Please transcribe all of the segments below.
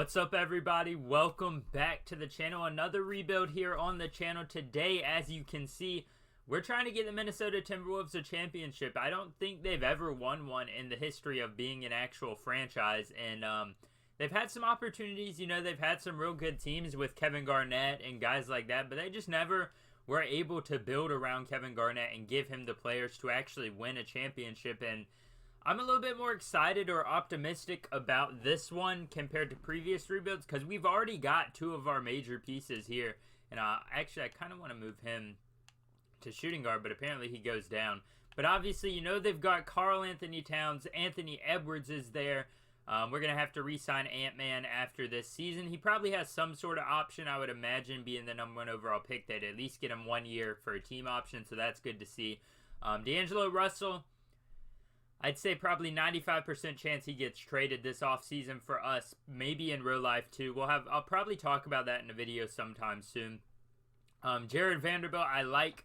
What's up, everybody? Welcome back to the channel. Another rebuild here on the channel today. As you can see, we're trying to get the Minnesota Timberwolves a championship. I don't think they've ever won one in the history of being an actual franchise, and they've had some opportunities. You know, they've had some real good teams with Kevin Garnett and guys like that, but they just never were able to build around Kevin Garnett and give him the players to actually win a championship. And I'm a little bit more excited or optimistic about this one compared to previous rebuilds because we've already got two of our major pieces here. And actually, I kind of want to move him to shooting guard, but apparently he goes down. But obviously, you know, they've got Karl-Anthony Towns. Anthony Edwards is there. We're going to have to re-sign Ant-Man after this season. He probably has some sort of option, I would imagine, being the #1 overall pick. They'd at least get him 1 year for a team option, so that's good to see. D'Angelo Russell, I'd say probably 95% chance he gets traded this offseason for us, maybe in real life too. I'll probably talk about that in a video sometime soon. Jared Vanderbilt, I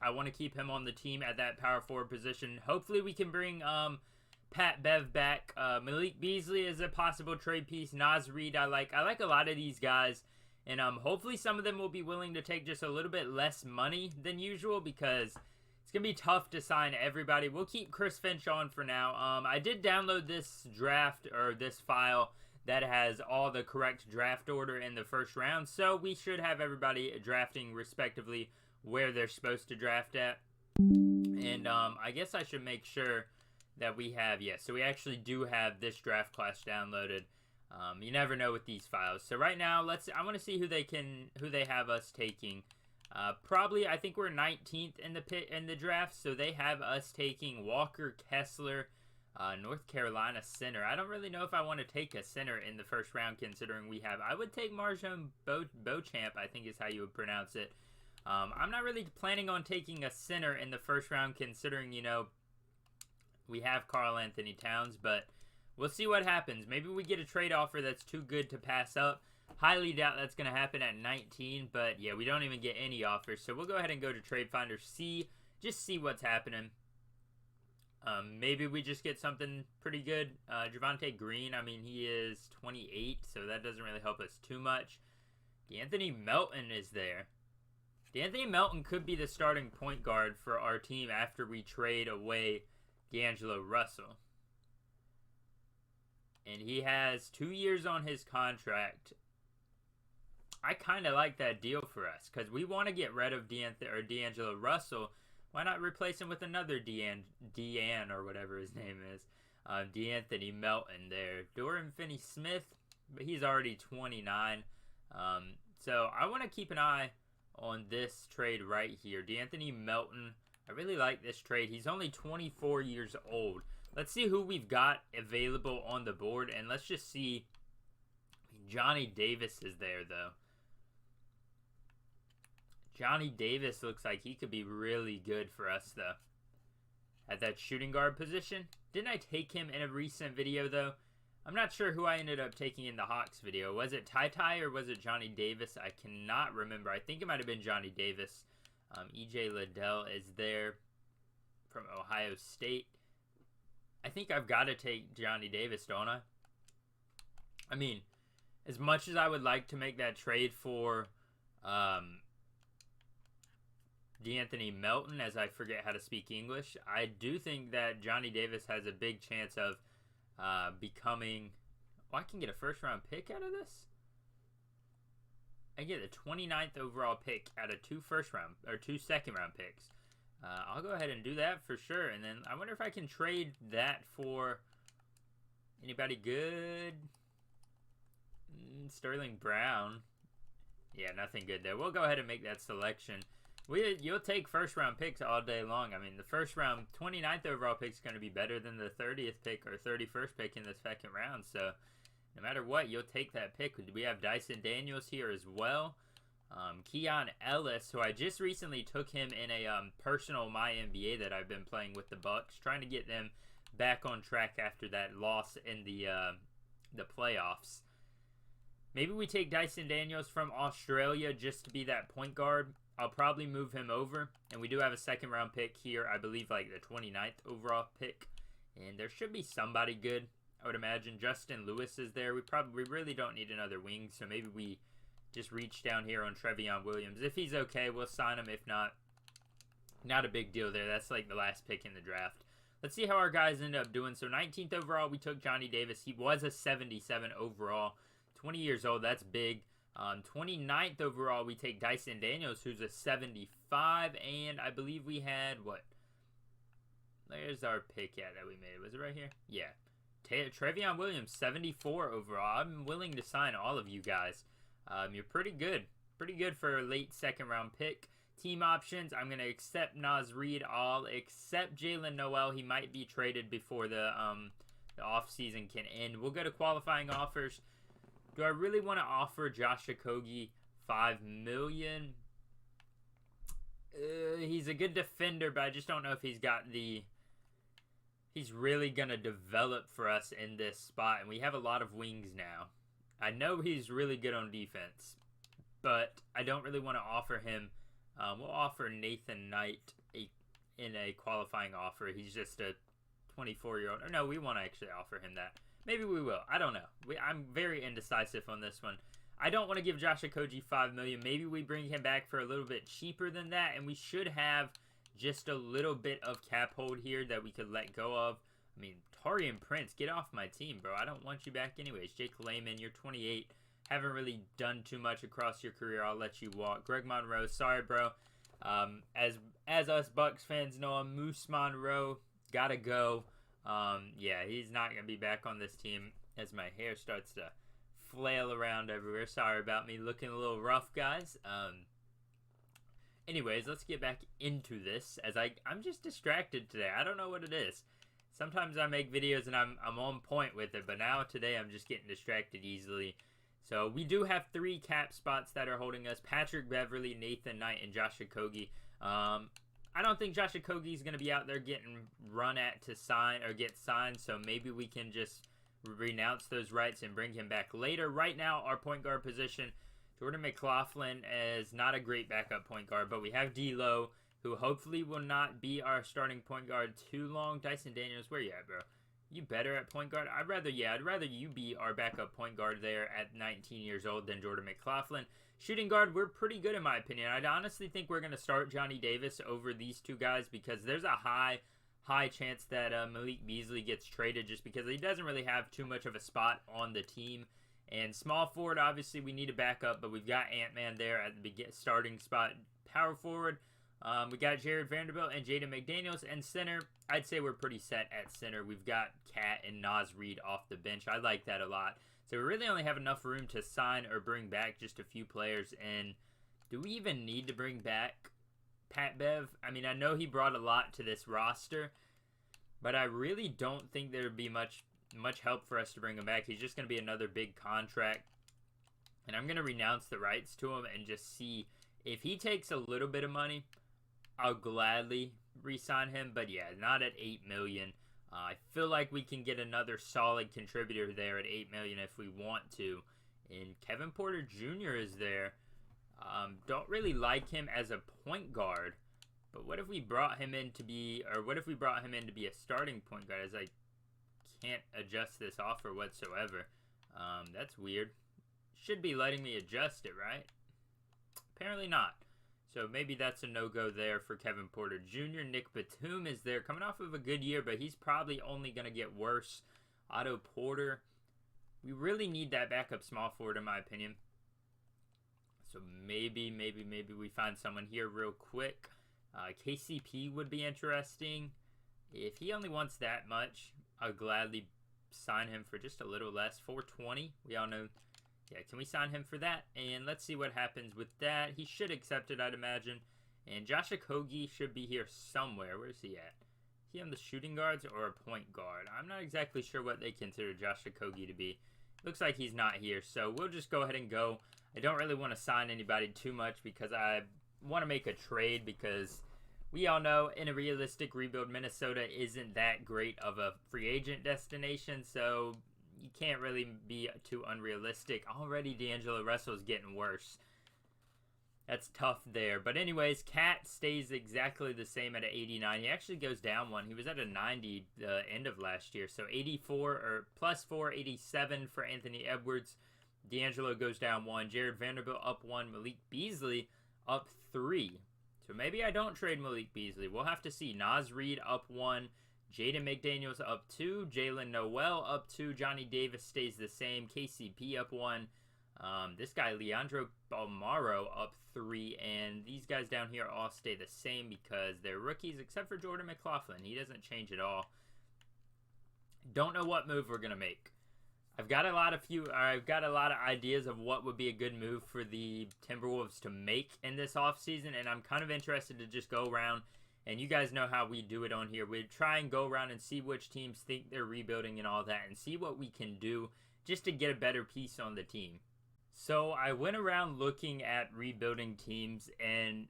want to keep him on the team at that power forward position. Hopefully we can bring Pat Bev back. Malik Beasley is a possible trade piece. Naz Reid, I like a lot of these guys, and hopefully some of them will be willing to take just a little bit less money than usual because it's going to be tough to sign everybody. We'll keep Chris Finch on for now. I did download this draft, or this file, that has all the correct draft order in the first round. So we should have everybody drafting respectively where they're supposed to draft at. And I guess I should make sure that we have, so we actually do have this draft class downloaded. You never know with these files. So right now, I want to see who they have us taking. Probably, I think we're 19th in the draft, so they have us taking Walker Kessler, North Carolina center. I don't really know if I want to take a center in the first round, considering I would take Marjon Beauchamp, I think is how you would pronounce it. I'm not really planning on taking a center in the first round, considering, you know, we have Karl-Anthony Towns, but we'll see what happens. Maybe we get a trade offer that's too good to pass up. Highly doubt that's going to happen at 19, but yeah, we don't even get any offers. So we'll go ahead and go to Trade Finder, just see what's happening. Maybe we just get something pretty good. Javonte Green, I mean, he is 28, so that doesn't really help us too much. D'Anthony Melton is there. D'Anthony Melton could be the starting point guard for our team after we trade away D'Angelo Russell. And he has 2 years on his contract. I kind of like that deal for us because we want to get rid of D'Angelo Russell. Why not replace him with another Dean or whatever his name is? D'Anthony Melton there. Dorian Finney-Smith, but he's already 29. So I want to keep an eye on this trade right here. D'Anthony Melton, I really like this trade. He's only 24 years old. Let's see who we've got available on the board, and let's just see. Johnny Davis is there, though. Johnny Davis looks like he could be really good for us, though, at that shooting guard position. Didn't I take him in a recent video, though? I'm not sure who I ended up taking in the Hawks video. Was it Ty or was it Johnny Davis? I cannot remember. I think it might have been Johnny Davis. E.J. Liddell is there from Ohio State. I think I've got to take Johnny Davis, don't I? I mean, as much as I would like to make that trade for D'Anthony Melton, as I forget how to speak English, I do think that Johnny Davis has a big chance of becoming... Oh, I can get a first-round pick out of this? I get a 29th overall pick out of two second-round picks. I'll go ahead and do that for sure. And then I wonder if I can trade that for anybody good. Sterling Brown. Yeah, nothing good there. We'll go ahead and make that selection. You'll take first-round picks all day long. I mean, the first-round 29th overall pick is going to be better than the 30th pick or 31st pick in the second round. So no matter what, you'll take that pick. We have Dyson Daniels here as well. Keon Ellis, who I just recently took him in a personal My NBA that I've been playing with the Bucks, trying to get them back on track after that loss in the playoffs. Maybe we take Dyson Daniels from Australia just to be that point guard. I'll probably move him over, and we do have a second-round pick here. I believe like the 29th overall pick, and there should be somebody good I would imagine Justin Lewis is there. We really don't need another wing, so maybe we just reach down here on Trevion Williams. If he's okay, we'll sign him. If not, not a big deal there. That's like the last pick in the draft. Let's see how our guys end up doing. So 19th overall, we took Johnny Davis. He was a 77 overall. 20 years old, that's big. 29th overall, we take Dyson Daniels, who's a 75. And I believe we had, what? There's our pick that we made. Was it right here? Yeah. Trevion Williams, 74 overall. I'm willing to sign all of you guys. You're pretty good. Pretty good for a late second round pick. Team options, I'm going to accept Naz Reid. I'll accept Jalen Noel. He might be traded before the offseason can end. We'll go to qualifying offers. Do I really want to offer Josh Okogie $5 million? He's a good defender, but I just don't know if he's got the... He's really going to develop for us in this spot, and we have a lot of wings now. I know he's really good on defense, but I don't really want to offer him. We'll offer Nathan Knight in a qualifying offer. He's just a 24-year-old. Or no, we won't actually offer him that. Maybe we will. I don't know. I'm very indecisive on this one. I don't want to give Josh Okogie $5 million. Maybe we bring him back for a little bit cheaper than that, and we should have just a little bit of cap hold here that we could let go of. I mean, Taurean Prince, get off my team, bro. I don't want you back anyways. Jake Layman, you're 28. Haven't really done too much across your career. I'll let you walk. Greg Monroe, sorry, bro. As us Bucks fans know, Moose Monroe, gotta go. Yeah, he's not going to be back on this team as my hair starts to flail around everywhere. Sorry about me looking a little rough, guys. Anyways, let's get back into this, as I'm just distracted today. I don't know what it is. Sometimes I make videos and I'm on point with it, but now today I'm just getting distracted easily. So we do have 3 cap spots that are holding us. Patrick Beverly, Nathan Knight, and Josh Okogie. I don't think Josh Okogie is going to be out there getting run at to sign or get signed, so maybe we can just renounce those rights and bring him back later. Right now, our point guard position, Jordan Mclaughlin is not a great backup point guard, but we have D'Lo, who hopefully will not be our starting point guard too long. Dyson Daniels, where you at, bro? You better at point guard? I'd rather you be our backup point guard there at 19 years old than Jordan Mclaughlin. Shooting guard, we're pretty good in my opinion. I'd honestly think we're going to start Johnny Davis over these 2 guys because there's a high chance that Malik Beasley gets traded just because he doesn't really have too much of a spot on the team. And small forward, obviously we need a backup, but we've got Ant-Man there at the starting spot. Power forward, we got Jared Vanderbilt and Jaden McDaniels. And center, I'd say we're pretty set at center. We've got Cat and Naz Reid off the bench. I like that a lot. So we really only have enough room to sign or bring back just a few players. And do we even need to bring back Pat Bev? I mean, I know he brought a lot to this roster, but I really don't think there would be much help for us to bring him back. He's just going to be another big contract. And I'm going to renounce the rights to him and just see if he takes a little bit of money. I'll gladly re-sign him, but yeah, not at $8 million. I feel like we can get another solid contributor there at $8 million if we want to. And Kevin Porter Jr. is there. Don't really like him as a point guard, but what if we brought him in to be, a starting point guard? As I can't adjust this offer whatsoever. That's weird. Should be letting me adjust it, right? Apparently not. So maybe that's a no-go there for Kevin Porter Jr. Nick Batum is there, coming off of a good year, but he's probably only going to get worse. Otto Porter. We really need that backup small forward, in my opinion. So maybe we find someone here real quick. KCP would be interesting. If he only wants that much, I'll gladly sign him for just a little less. $420. We all know. Yeah, can we sign him for that? And let's see what happens with that. He should accept it, I'd imagine. And Josh Okogie should be here somewhere. Where's he at? He on the shooting guards or a point guard? I'm not exactly sure what they consider Josh Okogie to be. Looks like he's not here, so we'll just go ahead and go. I don't really want to sign anybody too much because I want to make a trade because we all know in a realistic rebuild, Minnesota isn't that great of a free agent destination, so you can't really be too unrealistic. Already D'Angelo Russell's getting worse. That's tough there. But anyways, Cat stays exactly the same at an 89. He actually goes down one. He was at a 90 the end of last year. So 84 or plus 4, 87 for Anthony Edwards. D'Angelo goes down one. Jared Vanderbilt up one. Malik Beasley up 3. So maybe I don't trade Malik Beasley. We'll have to see. Naz Reid up 1. Jaden McDaniels up 2. Jalen Noel up 2. Johnny Davis stays the same. KCP up 1. This guy, Leandro Balmaro, up 3. And these guys down here all stay the same because they're rookies, except for Jordan Mclaughlin. He doesn't change at all. Don't know what move we're going to make. I've got a lot of ideas of what would be a good move for the Timberwolves to make in this offseason, and I'm kind of interested to just go around, and you guys know how we do it on here. We try and go around and see which teams think they're rebuilding and all that, and see what we can do just to get a better piece on the team. So I went around looking at rebuilding teams, and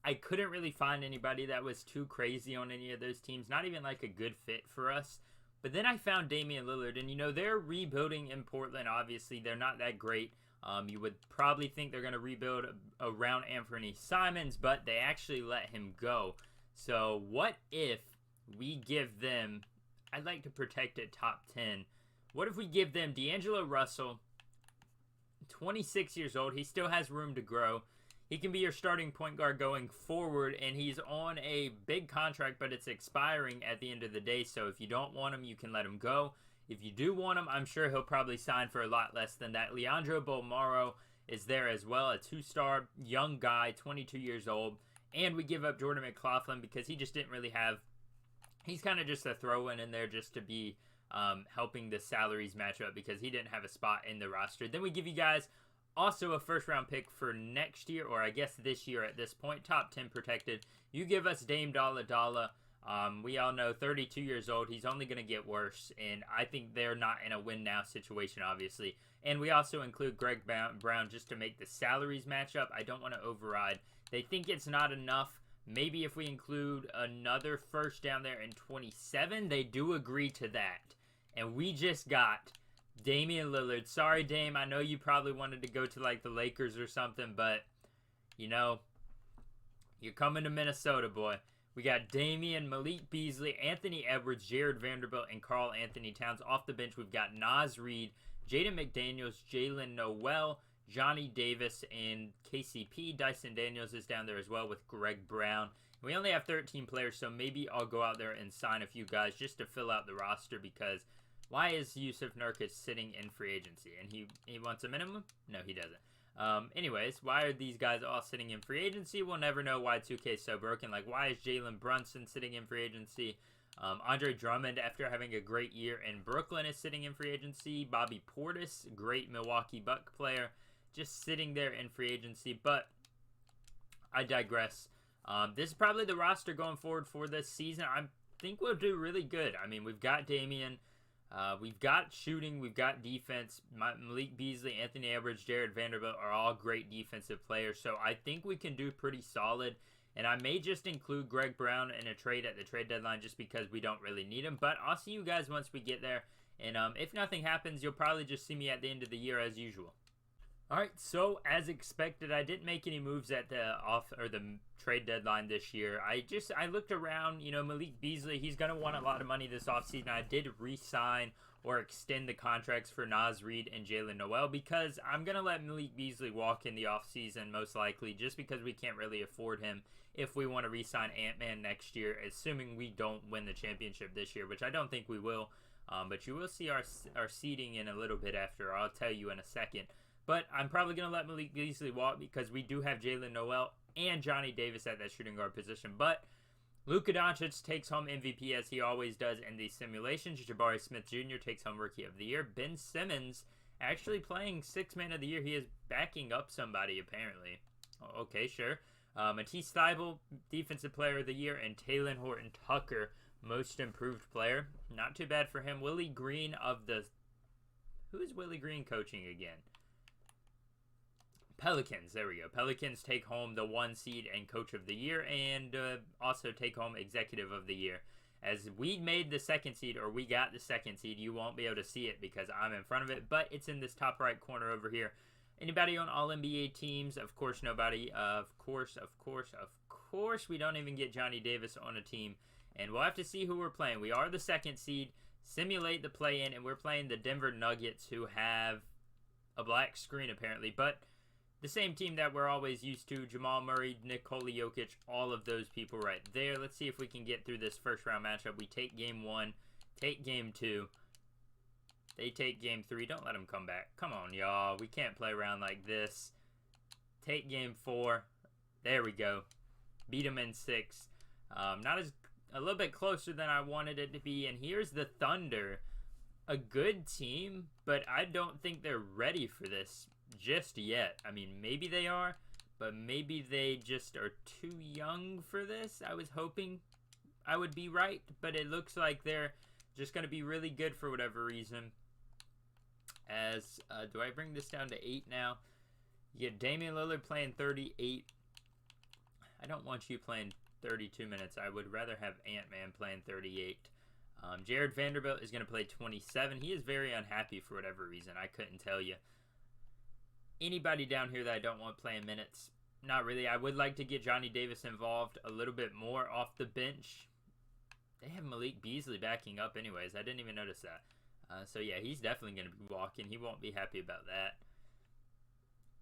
I couldn't really find anybody that was too crazy on any of those teams, not even like a good fit for us. But then I found Damian Lillard, and, you know, they're rebuilding in Portland. Obviously, they're not that great. You would probably think they're going to rebuild around Anthony Simons, but they actually let him go. So what if we give them, I'd like to protect it top 10. What if we give them D'Angelo Russell, 26 years old. He still has room to grow. He can be your starting point guard going forward, and he's on a big contract, but it's expiring at the end of the day. So if you don't want him, you can let him go. If you do want him, I'm sure he'll probably sign for a lot less than that. Leandro Balmaro is there as well, a 2-star young guy, 22 years old. And we give up Jordan Mclaughlin because he just didn't really have, he's kind of just a throw-in in there just to be helping the salaries match up because he didn't have a spot in the roster. Then we give you guys also a first-round pick for next year, or I guess this year at this point, top 10 protected. You give us Dame Dollar. We all know 32 years old. He's only going to get worse, and I think they're not in a win-now situation, obviously. And we also include Greg Brown just to make the salaries match up. I don't want to override. They think it's not enough. Maybe if we include another first down there in 27, they do agree to that. And we just got Damian Lillard. Sorry, Dame. I know you probably wanted to go to like the Lakers or something, but you know, you're coming to Minnesota, boy. We got Damian, Malik Beasley, Anthony Edwards, Jared Vanderbilt, and Karl Anthony Towns. Off the bench, we've got Naz Reid, Jaden McDaniels, Jalen Noel, Johnny Davis, and KCP. Dyson Daniels is down there as well with Greg Brown. We only have 13 players, so maybe I'll go out there and sign a few guys just to fill out the roster because why is Yusuf Nurkic sitting in free agency? And he wants a minimum? No, he doesn't. Anyways, why are these guys all sitting in free agency? We'll never know why 2K is so broken. Like, why is Jalen Brunson sitting in free agency? Andre Drummond, after having a great year in Brooklyn, is sitting in free agency. Bobby Portis, great Milwaukee Buck player, just sitting there in free agency. But I digress. This is probably the roster going forward for this season. I think we'll do really good. I mean, we've got Damian. We've got shooting, we've got defense. Malik Beasley, Anthony Edwards, Jared Vanderbilt are all great defensive players. So I think we can do pretty solid. And I may just include Greg Brown in a trade at the trade deadline just because we don't really need him. But I'll see you guys once we get there. And if nothing happens, you'll probably just see me at the end of the year as usual. Alright, so as expected, I didn't make any moves at the trade deadline this year. I looked around, you know, Malik Beasley, he's going to want a lot of money this offseason. I did re-sign or extend the contracts for Naz Reid and Jalen Noel because I'm going to let Malik Beasley walk in the offseason most likely just because we can't really afford him if we want to re-sign Ant-Man next year, assuming we don't win the championship this year, which I don't think we will. But you will see our seeding in a little bit after. I'll tell you in a second. But I'm probably going to let Malik Beasley walk because we do have Jalen Noel and Johnny Davis at that shooting guard position. But Luka Doncic takes home MVP as he always does in these simulations. Jabari Smith Jr. takes home Rookie of the Year. Ben Simmons actually playing Sixth Man of the Year. He is backing up somebody apparently. Okay, sure. Matisse Thybulle, Defensive Player of the Year. And Talen Horton-Tucker, Most Improved Player. Not too bad for him. Willie Green of the... Who is Willie Green coaching again? Pelicans, there we go. Pelicans take home the 1 seed and Coach of the Year, and also take home Executive of the Year. As we made the 2nd seed, or we got the 2nd seed, you won't be able to see it because I'm in front of it, but it's in this top right corner over here. Anybody on all NBA teams? Of course, nobody. Of course, we don't even get Johnny Davis on a team. And we'll have to see who we're playing. We are the 2nd seed. Simulate the play-in, and we're playing the Denver Nuggets, who have a black screen, apparently. But the same team that we're always used to. Jamal Murray, Nikola Jokic, all of those people right there. Let's see if we can get through this first-round matchup. We take Game 1, take Game 2. They take Game 3. Don't let them come back. Come on, y'all. We can't play around like this. Take Game 4. There we go. Beat them in 6. A little bit closer than I wanted it to be. And here's the Thunder. A good team, but I don't think they're ready for this just yet. I mean, maybe they are, but maybe they just are too young for this. I was hoping I would be right, but it looks like they're just going to be really good for whatever reason. Do I bring this down to 8 now? You get Damian Lillard playing 38. I don't want you playing 32 minutes. I would rather have Ant-Man playing 38. Jared Vanderbilt is going to play 27. He is very unhappy for whatever reason. I couldn't tell you. Anybody down here that I don't want playing minutes? Not really. I would like to get Johnny Davis involved a little bit more off the bench. They have Malik Beasley backing up anyways. I didn't even notice that. So yeah, he's definitely going to be walking. He won't be happy about that.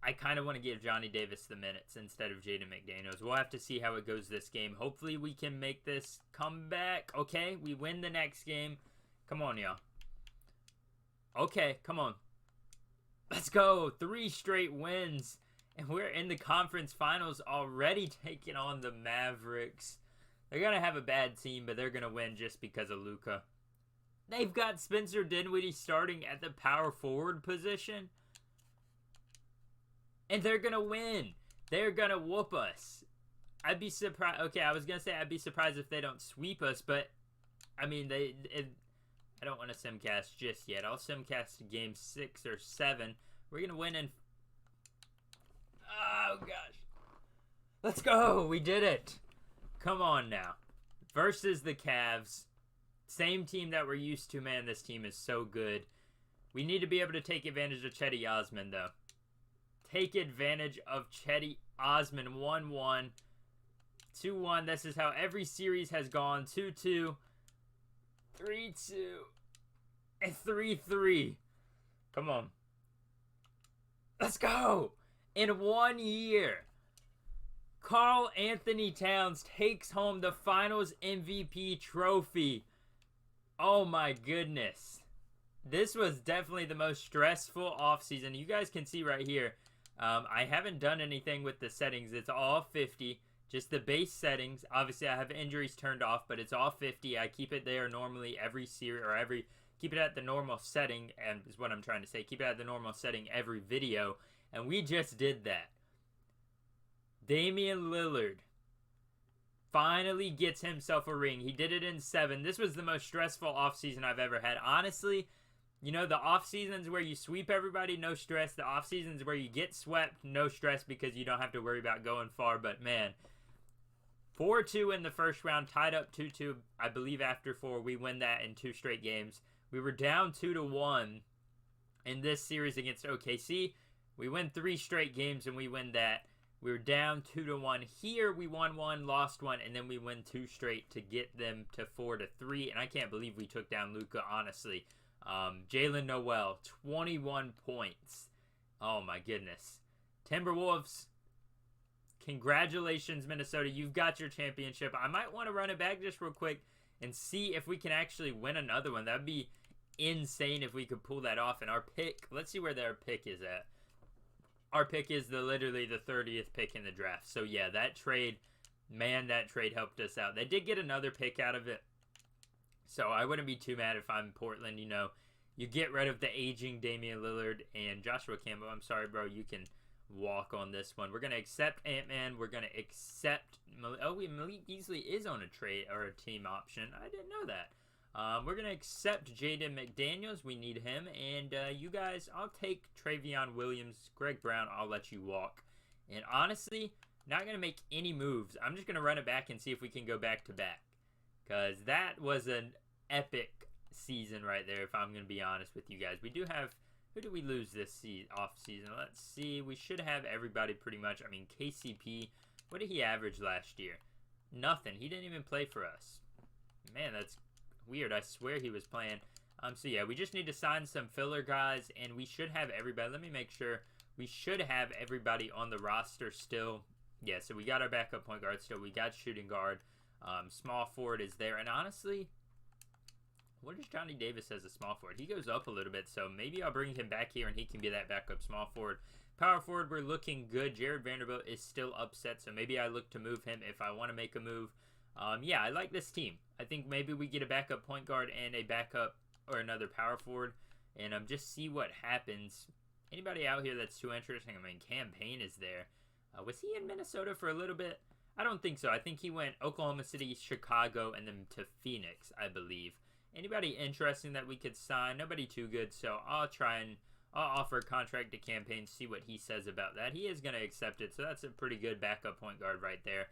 I kind of want to give Johnny Davis the minutes instead of Jaden McDaniels. We'll have to see how it goes this game. Hopefully we can make this comeback. Okay, we win the next game. Come on, y'all. Okay, come on. Let's go. 3 straight wins. And we're in the conference finals already, taking on the Mavericks. They're going to have a bad team, but they're going to win just because of Luka. They've got Spencer Dinwiddie starting at the power forward position. And they're going to win. They're going to whoop us. I'd be surprised. Okay, I was going to say I'd be surprised if they don't sweep us. But, I mean, I don't want to simcast just yet. I'll simcast to game 6 or 7. We're going to win in... Oh, gosh. Let's go. We did it. Come on now. Versus the Cavs. Same team that we're used to. Man, this team is so good. We need to be able to take advantage of Cedi Osman, though. Take advantage of Cedi Osman. 1-1. 2-1. This is how every series has gone. 2-2. 3-2. And 3-3. Come on. Let's go. In 1 year, Karl Anthony Towns takes home the Finals MVP trophy. Oh my goodness. This was definitely the most stressful offseason. You guys can see right here. I haven't done anything with the settings. It's all 50. Just the base settings. Obviously, I have injuries turned off, but it's all 50. I keep it there normally every series, or keep it at the normal setting, and is what I'm trying to say. Keep it at the normal setting every video, and we just did that. Damian Lillard finally gets himself a ring. He did it in 7. This was the most stressful offseason I've ever had. Honestly, you know, the offseasons where you sweep everybody, no stress. The offseasons where you get swept, no stress because you don't have to worry about going far. But, man, 4-2 in the first round, tied up 2-2, I believe, after 4. We win that in 2 straight games. We were down 2-1 in this series against OKC. We win 3 straight games, and we win that. We were down 2-1. Here, we won 1, lost 1, and then we win 2 straight to get them to 4-3. And I can't believe we took down Luka, honestly. Jalen Noel, 21 points. Oh, my goodness. Timberwolves, congratulations, Minnesota. You've got your championship. I might want to run it back just real quick and see if we can actually win another one. That would be insane if we could pull that off. And our pick, let's see where their pick is at. Our pick is literally the 30th pick in the draft. So, yeah, that trade, man, that trade helped us out. They did get another pick out of it. So, I wouldn't be too mad if I'm Portland. You know, you get rid of the aging Damian Lillard and Joshua Campbell. I'm sorry, bro. You can walk on this one. We're going to accept Ant-Man. We're going to accept... Malik Beasley is on a trade or a team option. I didn't know that. We're going to accept Jaden McDaniels. We need him. And you guys, I'll take Travion Williams. Greg Brown, I'll let you walk. And honestly, not going to make any moves. I'm just going to run it back and see if we can go back-to-back. Because that was an epic season right there, if I'm going to be honest with you guys. We do have Who did we lose this off-season? Let's see. We should have everybody pretty much. I mean, KCP, what did he average last year? Nothing. He didn't even play for us. Man, that's weird. I swear he was playing. So yeah, we just need to sign some filler guys, and we should have everybody. Let me make sure. We should have everybody on the roster still. Yeah, so we got our backup point guard still. We got shooting guard. Small forward is there. And honestly, what is Johnny Davis as a small forward? He goes up a little bit, so maybe I'll bring him back here and he can be that backup small forward. Power forward, we're looking good. Jared Vanderbilt is still upset, so maybe I look to move him if I want to make a move. Yeah, I like this team. I think maybe we get a backup point guard and a backup or another power forward, and just see what happens. Anybody out here that's too interesting? I mean, Cam Payne is there. Was he in Minnesota for a little bit? I don't think so. I think he went Oklahoma City, Chicago, and then to Phoenix, I believe. Anybody interesting that we could sign? Nobody too good, so I'll offer a contract to Cam Payne, see what he says about that. He is going to accept it, so that's a pretty good backup point guard right there.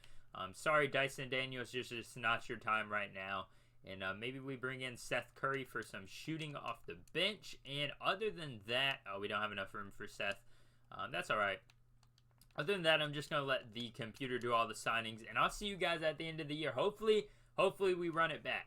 Sorry, Dyson Daniels, just not your time right now. And maybe we bring in Seth Curry for some shooting off the bench. And other than that, we don't have enough room for Seth. That's all right. Other than that, I'm just going to let the computer do all the signings. And I'll see you guys at the end of the year. Hopefully we run it back.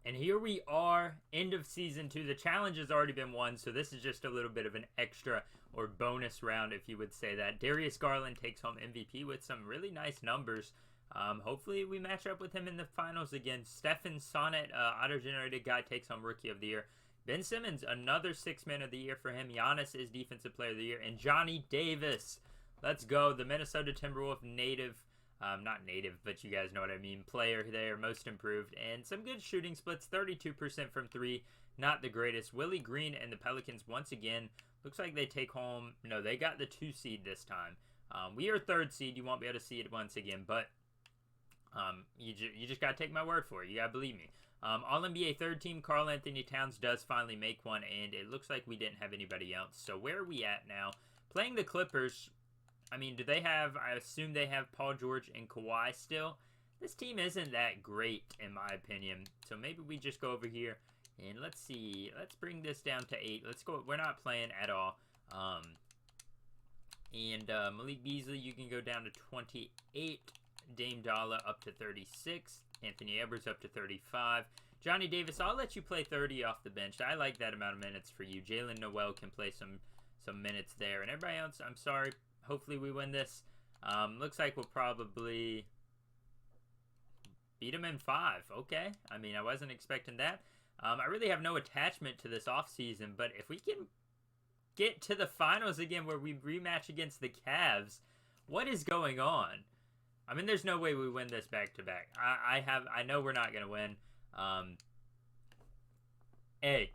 And here we are, end of Season 2. The challenge has already been won, so this is just a little bit of an extra or bonus round, if you would say that. Darius Garland takes home MVP with some really nice numbers. Hopefully we match up with him in the finals again. Stephen Sonnet, auto-generated guy, takes home Rookie of the Year. Ben Simmons, another 6th Man of the Year for him. Giannis is Defensive Player of the Year. And Johnny Davis, let's go. The Minnesota Timberwolves native, not native, but you guys know what I mean, player there, most improved. And some good shooting splits, 32% from 3, not the greatest. Willie Green and the Pelicans, once again, looks like they take home, no, they got the 2 seed this time. We are 3rd seed. You won't be able to see it once again, but you just got to take my word for it. You got to believe me. All-NBA 3rd team, Karl Anthony Towns does finally make one, and it looks like we didn't have anybody else. So where are we at now? Playing the Clippers, I mean, do they have, I assume they have Paul George and Kawhi still. This team isn't that great, in my opinion. So maybe we just go over here, and let's see. Let's bring this down to 8. Let's go. We're not playing at all. Malik Beasley, you can go down to 28. Dame Dalla up to 36. Anthony Edwards up to 35. Johnny Davis, I'll let you play 30 off the bench. I like that amount of minutes for you. Jalen Noel can play some minutes there. And everybody else, I'm sorry. Hopefully we win this. Looks like we'll probably beat them in 5. Okay. I mean, I wasn't expecting that. I really have no attachment to this offseason, but if we can get to the finals again where we rematch against the Cavs, what is going on? I mean, there's no way we win this back-to-back. I know we're not going to win. Hey,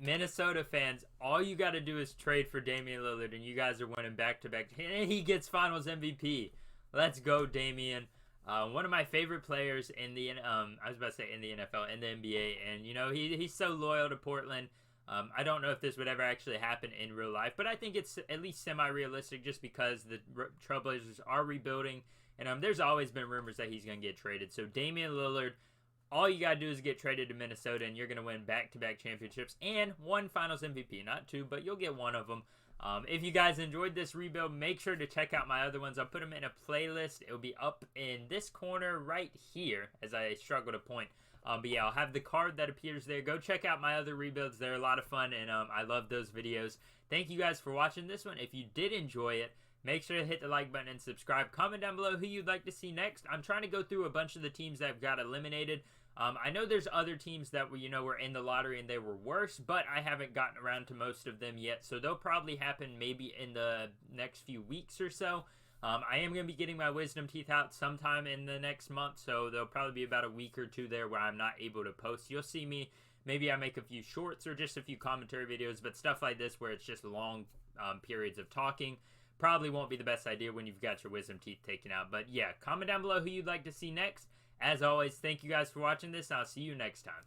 Minnesota fans, all you got to do is trade for Damian Lillard, and you guys are winning back-to-back. And he gets Finals MVP. Let's go, Damian. One of my favorite players in the I was about to say in the NFL, in the NBA, and you know he's so loyal to Portland. I don't know if this would ever actually happen in real life, but I think it's at least semi-realistic just because the Trailblazers are rebuilding, and there's always been rumors that he's going to get traded. So Damian Lillard, all you got to do is get traded to Minnesota, and you're going to win back-to-back championships and 1 Finals MVP. Not 2, but you'll get 1 of them. If you guys enjoyed this rebuild, make sure to check out my other ones. I'll put them in a playlist. It will be up in this corner right here as I struggle to point. But yeah, I'll have the card that appears there. Go check out my other rebuilds. They're a lot of fun, and I love those videos. Thank you guys for watching this one. If you did enjoy it, make sure to hit the like button and subscribe. Comment down below who you'd like to see next. I'm trying to go through a bunch of the teams that got eliminated. I know there's other teams that were in the lottery and they were worse, but I haven't gotten around to most of them yet, so they'll probably happen maybe in the next few weeks or so. I am going to be getting my wisdom teeth out sometime in the next month, so there'll probably be about a week or 2 there where I'm not able to post. You'll see me, maybe I make a few shorts or just a few commentary videos, but stuff like this where it's just long periods of talking probably won't be the best idea when you've got your wisdom teeth taken out. But yeah, comment down below who you'd like to see next. As always, thank you guys for watching this, and I'll see you next time.